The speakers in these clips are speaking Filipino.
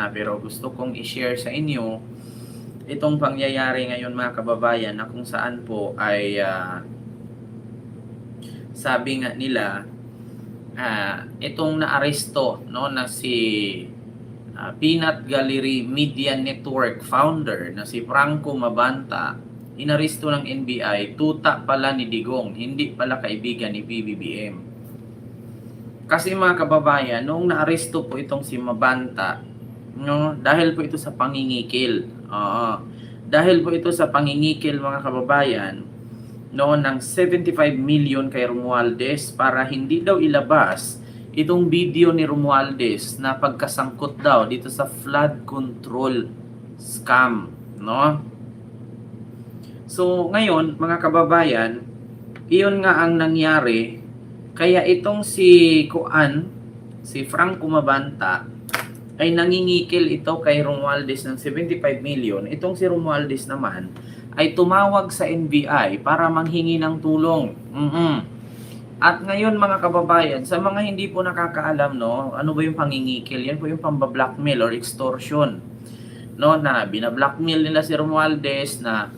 pero gusto kong i-share sa inyo itong pangyayari ngayon mga kababayan na kung saan po ay sabi nga nila itong naaresto no, na si Peanut Gallery Media Network founder na si Franco Mabanta, inaresto ng NBI, tuta pala ni Digong, hindi pala kaibigan ni PBBM. Kasi mga kababayan, noong naaresto po itong si Mabanta, no, dahil po ito sa pangingikil. Dahil po ito sa pangingikil mga kababayan, no, ng 75 million kay Romualdez para hindi daw ilabas itong video ni Romualdez na pagkasangkot daw dito sa flood control scam, no? So ngayon mga kababayan, iyon nga ang nangyari. Kaya itong si Franco Mabanta ay nangingikil ito kay Romualdez ng 75 million. Itong si Romualdez naman ay tumawag sa NBI para manghingi ng tulong. At ngayon mga kababayan, sa mga hindi po nakakaalam, no, ano ba yung pangingikil? Yan po yung pamba-blackmail or extortion. No, na bina-blackmail nila si Romualdez na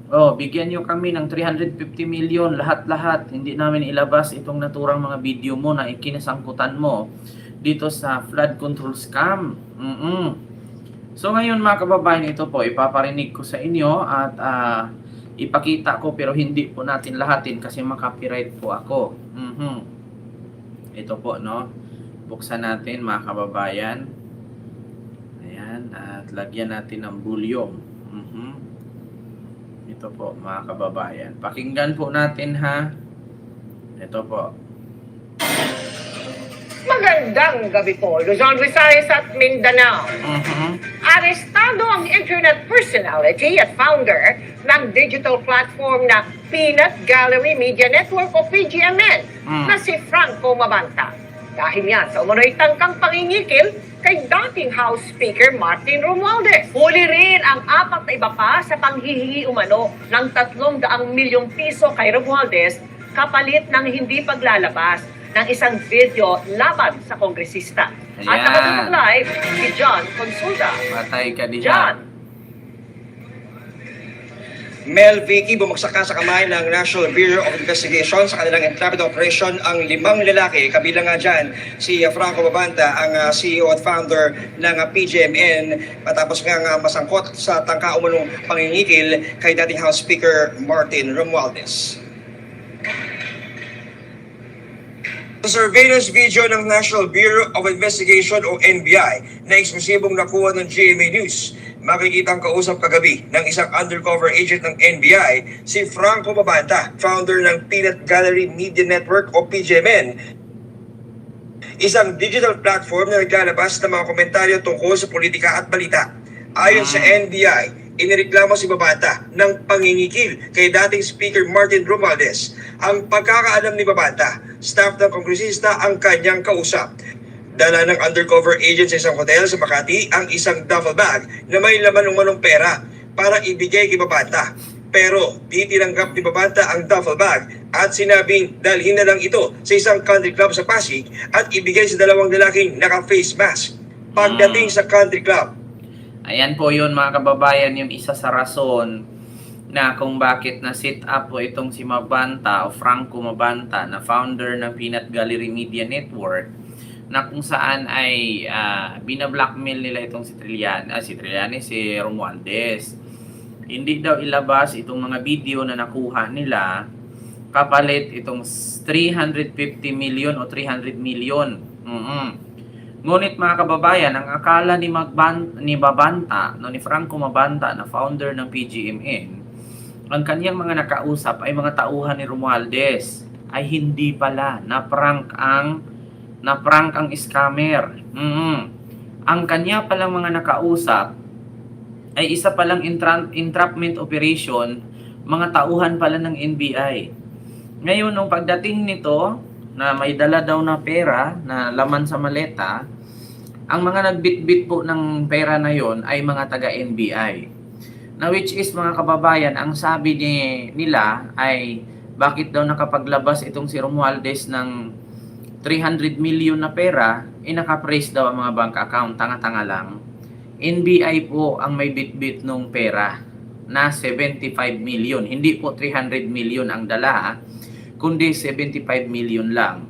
bigyan nyo kami ng 350 million lahat-lahat. Hindi namin ilabas itong naturang mga video mo na ikinasangkutan mo dito sa flood control scam. So ngayon mga kababayan, ito po ipaparinig ko sa inyo at ipakita ko, pero hindi po natin lahatin kasi makapiright po ako. Ito po, no, buksan natin mga kababayan. Ayan, at lagyan natin ng volume. Ito po mga kababayan, pakinggan po natin ha. Ito po. Magandang gabi po, Luzon, Visayas at Mindanao. Arestado ang internet personality at founder ng digital platform na Peanut Gallery Media Network o PGMN na si Franco Mabanta. Dahil yan sa umunoy tangkang pangingikil kay dating House Speaker Martin Romualdez. Huli rin ang 4 na iba pa sa panghihingi umano ng 300 milyong piso kay Romualdez kapalit ng hindi paglalabas ng isang video laban sa kongresista. At nakatutok live si John Consulta. Patay ka diyan. John. Mel Vicky, bumagsak sa kamay ng National Bureau of Investigation sa kanilang intrepid operation ang 5 lalaki. Kabilang nga dyan si Franco Mabanta, ang CEO at founder ng PGMN, matapos nga masangkot sa tangka umunong pangingikil kay dating House Speaker Martin Romualdez. Sa surveillance video ng National Bureau of Investigation o NBI na eksklusibong nakuha ng GMA News, makikita ang kausap kagabi ng isang undercover agent ng NBI, si Franco Mabanta, founder ng Peanut Gallery Media Network o PGMN, isang digital platform na naglalabas ng mga komentaryo tungkol sa politika at balita. Ayon sa NBI, inireklamo si Mabanta ng pangingikil kay dating Speaker Martin Romualdez. Ang pagkakaalam ni Mabanta, staff ng kongresista ang kanyang kausap. Dala ng undercover agent sa isang hotel sa Makati ang isang duffel bag na may laman ng manong pera para ibigay kay Mabanta. Pero di tinanggap ni Mabanta ang duffel bag at sinabing dalhin na lang ito sa isang country club sa Pasig at ibigay sa 2 lalaking naka-face mask. Pagdating sa country club, ayan po yun mga kababayan, yung isa sa rason na kung bakit na sit up po itong si Mabanta o Franco Mabanta na founder ng Peanut Gallery Media Network, na kung saan ay binablockmail nila itong si Romualdez. Hindi daw ilabas itong mga video na nakuha nila kapalit itong 350 million o 300 million. Ngunit mga kababayan, ang akala ni Mabanta, ni Franco Mabanta na founder ng PGMN, ang kanyang mga nakausap ay mga tauhan ni Romualdez, ay hindi pala, na-prank ang scammer. Ang kanya palang mga nakausap ay isa palang entrapment operation, mga tauhan pala ng NBI. Ngayon, nung pagdating nito, na may dala daw na pera na laman sa maleta, ang mga nagbitbit po ng pera na yon ay mga taga-NBI. Na which is mga kababayan, ang sabi nila ay bakit daw nakapaglabas itong si Romualdez ng 300 million na pera, naka-freeze daw ang mga bank account. Tanga-tanga lang. NBI po ang may bitbit nung pera na 75 million. Hindi po 300 million ang dala, ha? Kundi 75 million lang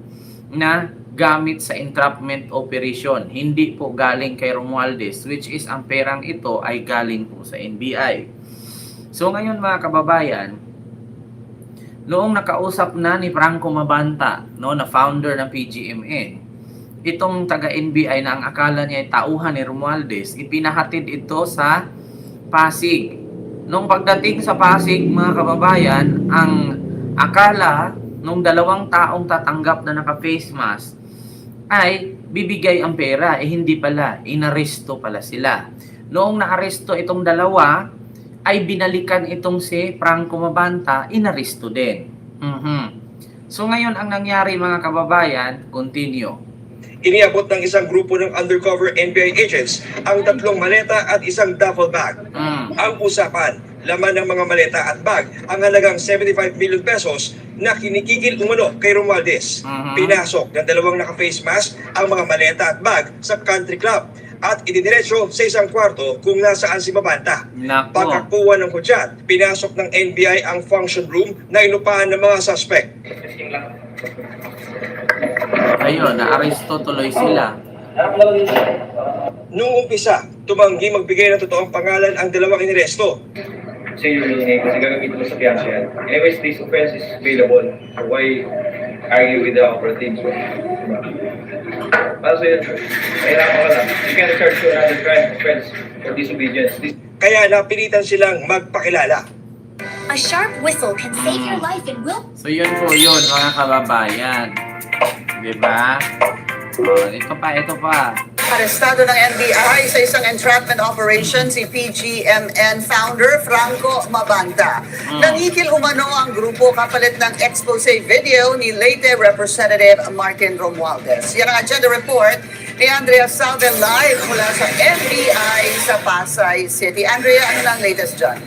na gamit sa entrapment operation. Hindi po galing kay Romualdez, which is ang perang ito ay galing po sa NBI. So ngayon mga kababayan, noong nakausap na ni Franco Mabanta, no, na founder ng PGMN, itong taga-NBI na ang akala niya ay tauhan ni Romualdez, ipinahatid ito sa Pasig. Nung pagdating sa Pasig, mga kababayan, ang akala nung dalawang taong tatanggap na naka-face mask ay bibigay ang pera. Hindi pala, inaresto pala sila. Noong naaresto itong dalawa, ay binalikan itong si Franco Mabanta, inaresto din. So ngayon ang nangyari mga kababayan, continue. Iniabot ng isang grupo ng undercover NBI agents ang 3 maleta at isang duffel bag. Ang usapan, laman ng mga maleta at bag ang halagang 75 million pesos na kinikigil umano kay Romualdez. Pinasok ng dalawang naka-face mask ang mga maleta at bag sa country club at idiniretso sa isang kwarto kung nasaan si Mabanta. Nako. Pagkakuha ng hudyat, pinasok ng NBI ang function room na inupahan ng mga suspect. Ayun, naaresto tuloy sila. Noong umpisa, tumanggi magbigay ng totoong pangalan ang dalawang iniresto. Kasi yung hinihingi kasi gagamitin mo sa piyansa yan. Anyways, this offense is available. So why argue with the operatives? Diba? Para sa'yo, mahirapan ka lang. You can't charge to another crime offense for disobedience. Kaya napilitan silang magpakilala. A sharp whistle can save your life and will. So yun po yun mga kababayan. Diba? Ito pa. Arestado ng NBI sa isang entrapment operation si PGMN founder Franco Mabanta. Nangikil umano ang grupo kapalit ng expose video ni Leyte Representative Martin Romualdez. Yan ang agenda report ni Andrea Salven live mula sa NBI sa Pasay City. Andrea, ano na ang latest dyan?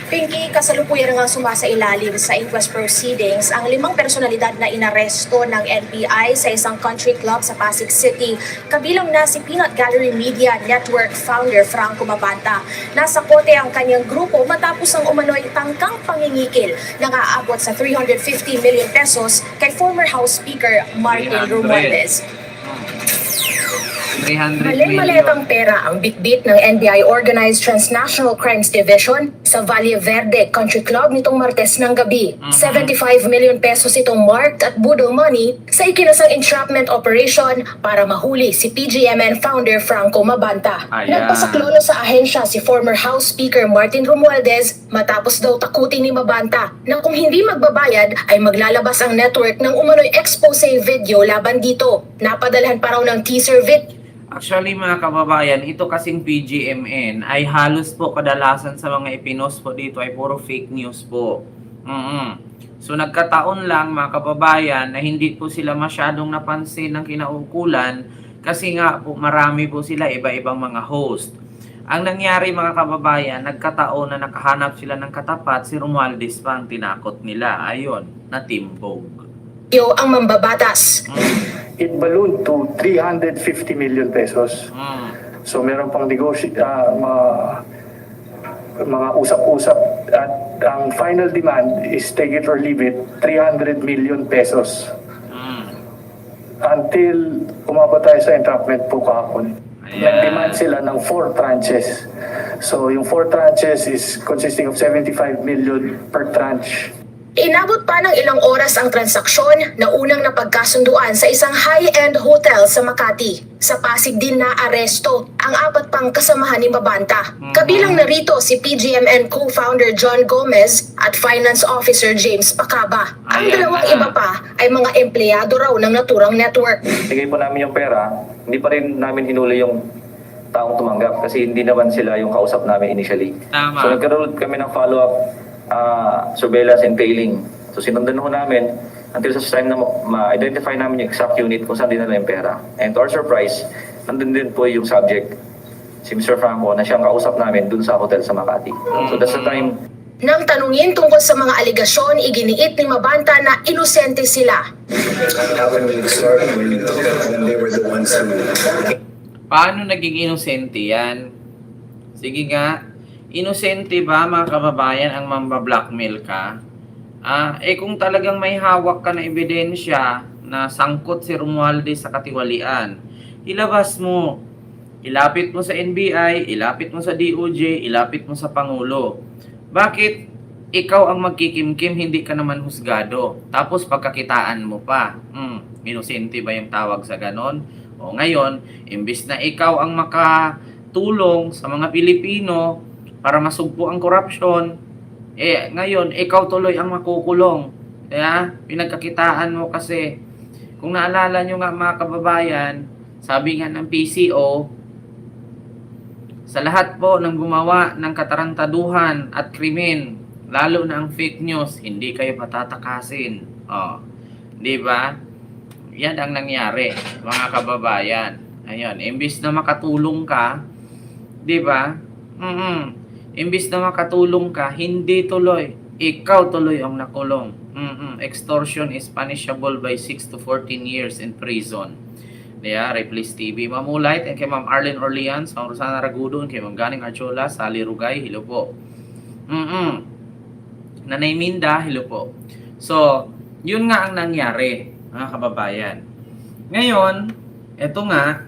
Pinky, kasalukuyan nga sumasailalim sa inquest proceedings ang 5 personalidad na inaresto ng NBI sa isang country club sa Pasig City. Kabilang na si Peanut Gallery Media Network founder Franco Mabanta. Nasa kote ang kanyang grupo matapos ang umano'y tangkang pangingikil na aabot sa 350 million pesos kay former House Speaker Martin 300. Romualdez. 300 Maling-maletang pera ang bitbit ng NBI Organized Transnational Crimes Division sa Valle Verde Country Club nitong Martes ng gabi. 75 million pesos itong marked at budol money sa ikinasang entrapment operation para mahuli si PGMN founder Franco Mabanta. Ayan. Nagpasaklolo sa ahensya si former House Speaker Martin Romualdez matapos daw takutin ni Mabanta na kung hindi magbabayad ay maglalabas ang network ng umano'y expose video laban dito. Napadalhan pa raw ng teaser video. Actually mga kababayan, ito kasing PGMN ay halos po kadalasan sa mga ipinost po dito ay puro fake news po. So nagkataon lang mga kababayan na hindi po sila masyadong napansin ng kinaukulan kasi nga po marami po sila iba-ibang mga host. Ang nangyari mga kababayan, nagkataon na nakahanap sila ng katapat, si Romualdez pa ang tinakot nila. Ayun, natimbog. Ang mambabatas. It ballooned to 350 million pesos. So meron pang mga usap-usap at ang final demand is take it or leave it, 300 million pesos. Until umabot tayo sa entrapment po kahapon. Nag-demand sila ng 4 tranches. So yung 4 tranches is consisting of 75 million per tranche. Inabot pa ng ilang oras ang transaksyon na unang napagkasunduan sa isang high-end hotel sa Makati. Sa Pasig din na aresto ang 4 pang kasamahan ni Mabanta. Kabilang narito si PGMN co-founder John Gomez at Finance Officer James Pacaba. Ang dalawang iba pa ay mga empleyado raw ng naturang network. Bigay po namin yung pera, hindi pa rin namin hinuli yung taong tumanggap kasi hindi naman sila yung kausap namin initially. Tama. So nagkaroon kami ng follow-up surveillance and tailing. So sinundan ho namin until sa time na ma-identify namin yung exact unit kung saan dinala yung pera. And to our surprise, nandun din po yung subject, si Mr. Franco, na siyang kausap namin dun sa hotel sa Makati. So that's the time Nang tanungin tungkol sa mga aligasyon, iginiit ni Mabanta na inosente sila. Paano naging inosente yan? Sige nga, inosente ba mga kababayan ang mambablockmail ka? Kung talagang may hawak ka na ebidensya na sangkot si Romualdez sa katiwalian, ilabas mo. Ilapit mo sa NBI, ilapit mo sa DOJ, ilapit mo sa Pangulo. Bakit ikaw ang magkikimkim, hindi ka naman husgado? Tapos pagkakitaan mo pa. Inosente ba yung tawag sa ganon? O ngayon, imbis na ikaw ang makatulong sa mga Pilipino para masugpo ang korupsyon, ngayon, ikaw tuloy ang makukulong. Kaya, pinagkakitaan mo kasi. Kung naalala nyo nga mga kababayan, sabi nga ng PCO, sa lahat po ng gumawa ng katarantaduhan at krimen, lalo na ang fake news, hindi kayo patatakasin. Di ba? Yan ang nangyari, mga kababayan. Ayun, imbis na makatulong ka, di ba? Imbis na makatulong ka, hindi tuloy. Ikaw tuloy ang nakulong. Extortion is punishable by 6 to 14 years in prison. Replace TV. Mamulait, and kay Ma'am Arlene Orleans, Ma'am Rosana Ragudon, kay Ma'am Ganing Archola, Sally Rugay, hello po. Nanay Minda, hello po. So, yun nga ang nangyari, mga kababayan. Ngayon, eto nga,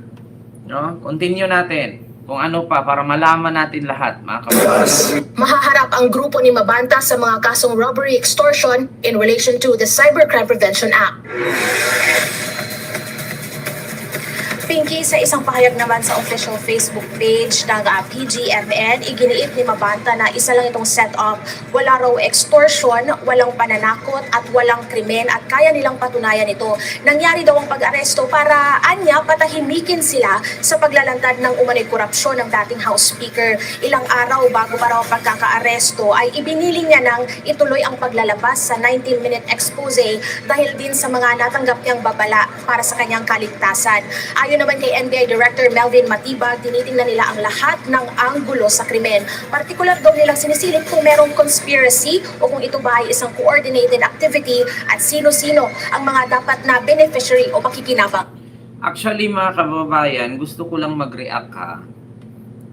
no, continue natin kung ano pa para malaman natin lahat, mga kababayan. Mahaharap ang grupo ni Mabanta sa mga kasong robbery extortion in relation to the Cybercrime Prevention Act. Pinky, sa isang pahayag naman sa official Facebook page ng PGMN, iginiit ni Mabanta na isa lang itong set-up. Wala raw extortion, walang pananakot at walang krimen at kaya nilang patunayan ito. Nangyari daw ang pag-aresto para anya patahimikin sila sa paglalantad ng umano'y korupsyon ng dating House Speaker. Ilang araw bago pa raw pagkaka-aresto ay ibiniling niya nang ituloy ang paglalabas sa 19-minute expose dahil din sa mga natanggap niyang babala para sa kanyang kaligtasan. Ayon naman kay NBI Director Melvin Matibag, tinitingnan nila ang lahat ng anggulo sa krimen. Partikular daw nilang sinisilip kung merong conspiracy o kung ito ba ay isang coordinated activity at sino-sino ang mga dapat na beneficiary o makikinabang. Actually, mga kababayan, gusto ko lang mag-react ha.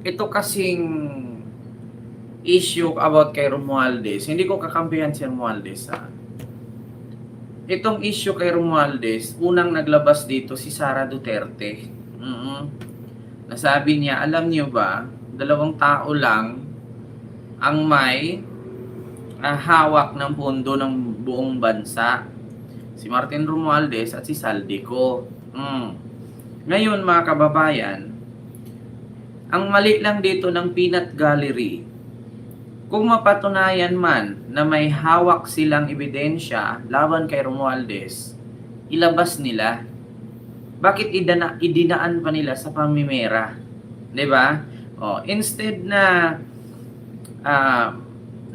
Ito kasing issue about kay Romualdez, hindi ko kakampihan si Romualdez ha. Itong issue kay Romualdez, unang naglabas dito si Sara Duterte. Nasabi niya, alam niyo ba, 2 tao lang ang may hawak ng pondo ng buong bansa. Si Martin Romualdez at si Saldico. Ngayon mga kababayan, ang mali lang dito ng Peanut Gallery, kung mapatunayan man na may hawak silang ebidensya laban kay Romualdez, ilabas nila. Bakit idinaan pa nila sa pamimera? 'Di ba? Instead na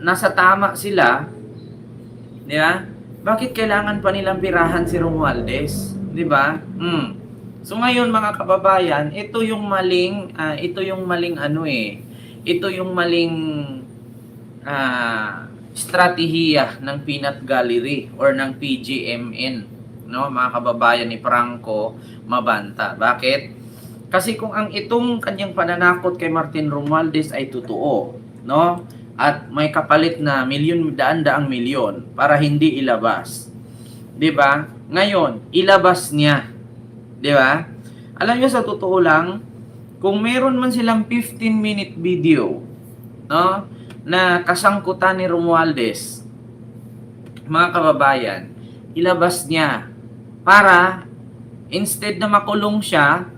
nasa tama sila, 'di ba? Bakit kailangan pa nilang pirahan si Romualdez? 'Di ba? So ngayon mga kababayan, ito yung maling strategiya ng Peanut Gallery or ng PGMN, no, mga kababayan ni Franco Mabanta. Bakit? Kasi kung ang itong kanyang pananakot kay Martin Romualdez ay totoo, no, at may kapalit na daan-daang milyon para hindi ilabas, 'di ba? Ngayon, ilabas niya, 'di ba? Alam niyo, sa totoo lang, kung meron man silang 15-minute video, no, na kasangkutan ni Romualdez, mga kababayan, ilabas niya para instead na makulong siya,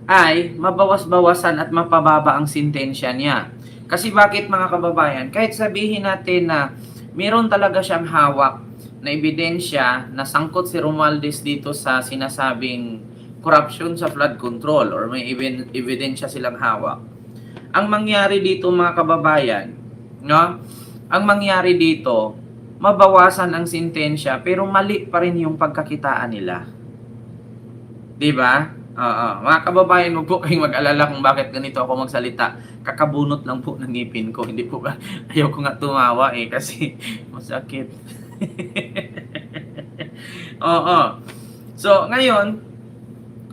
ay mabawas-bawasan at mapababa ang sentensya niya. Kasi bakit mga kababayan? Kahit sabihin natin na meron talaga siyang hawak na ebidensya na sangkot si Romualdez dito sa sinasabing corruption sa flood control or may ebidensya silang hawak. Ang mangyari dito mga kababayan, no? Ang mangyari dito, mabawasan ang sentensya pero mali pa rin yung pagkakitaan nila. 'Di ba? Oo, mga kababayan, huwag po kayong mag-alala kung bakit ganito ako magsalita. Kakabunot lang po ng ngipin ko. Hindi po ba, ayaw ko nga tumawa kasi masakit. Oo. So, ngayon,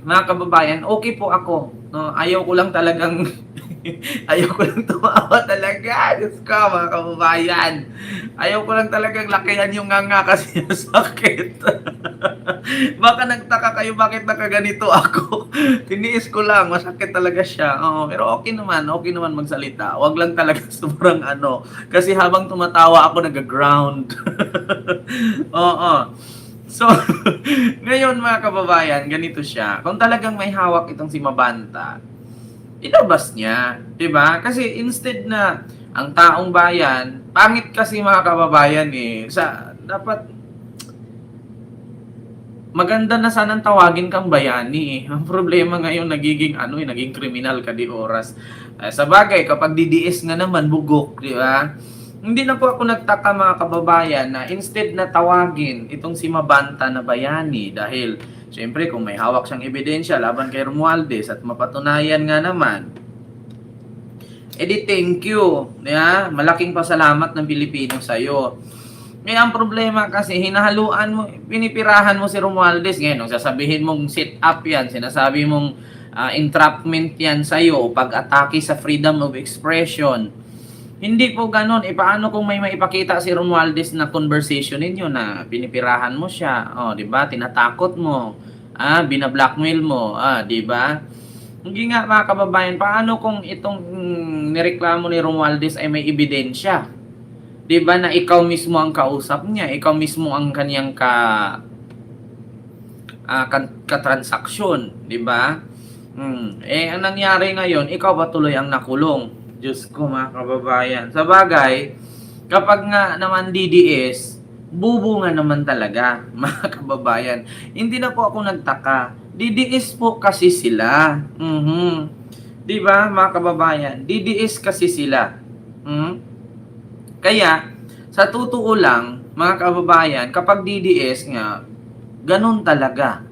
mga kababayan, okay po ako. No, ayaw ko lang talagang ayaw ko lang tumawa talaga. Diyos ko, mga kababayan. Ayaw ko lang talagang lakihan yung nganga kasi sakit. Baka nagtaka kayo bakit nakaganito ako. Tiniis ko lang, masakit talaga siya. Oo, pero okay naman magsalita. Wag lang talaga sobrang kasi habang tumatawa ako nag-ground. Oo. So, ngayon mga kababayan, ganito siya. Kung talagang may hawak itong si Mabanta, ilabas niya, 'di ba? Kasi instead na ang taong bayan, pangit kasi mga kababayan dapat maganda na sanang tawagin kang bayani. Ang problema ngayon naging kriminal ka di oras. Sa bagay kapag DDS nga naman bugok, 'di ba? Hindi na po ako nagtaka mga kababayan na instead na tawagin itong si Mabanta na bayani dahil siyempre kung may hawak siyang ebidensya laban kay Romualdez at mapatunayan nga naman, edi thank you. Yeah? Malaking pasalamat ng Pilipino sa'yo. Ngayon ang problema kasi hinahaluan mo, pinipirahan mo si Romualdez. Ngayon, sasabihin mong sit up yan, sinasabi mong entrapment yan sa'yo, pag-atake sa freedom of expression. Hindi po ganon. Paano kung may maipakita si Romualdez na conversation ninyo na pinipirahan mo siya, di ba? Tinatakot mo, binablackmail mo, di ba? Hindi nga mga kababayan, paano kung itong nireklamo ni Romualdez ay may ebidensya? 'Di ba na ikaw mismo ang kausap niya, ikaw mismo ang kaniyang katransaksyon, 'di ba? Ang nangyari ngayon, ikaw ba tuloy ang nakulong? Diyos ko mga kababayan. Sa bagay, kapag nga naman DDS, bubo nga naman talaga, mga kababayan. Hindi na po ako nagtaka. DDS po kasi sila. Di ba, mga kababayan? DDS kasi sila. Kaya, sa totoo lang, mga kababayan, kapag DDS nga, ganun talaga.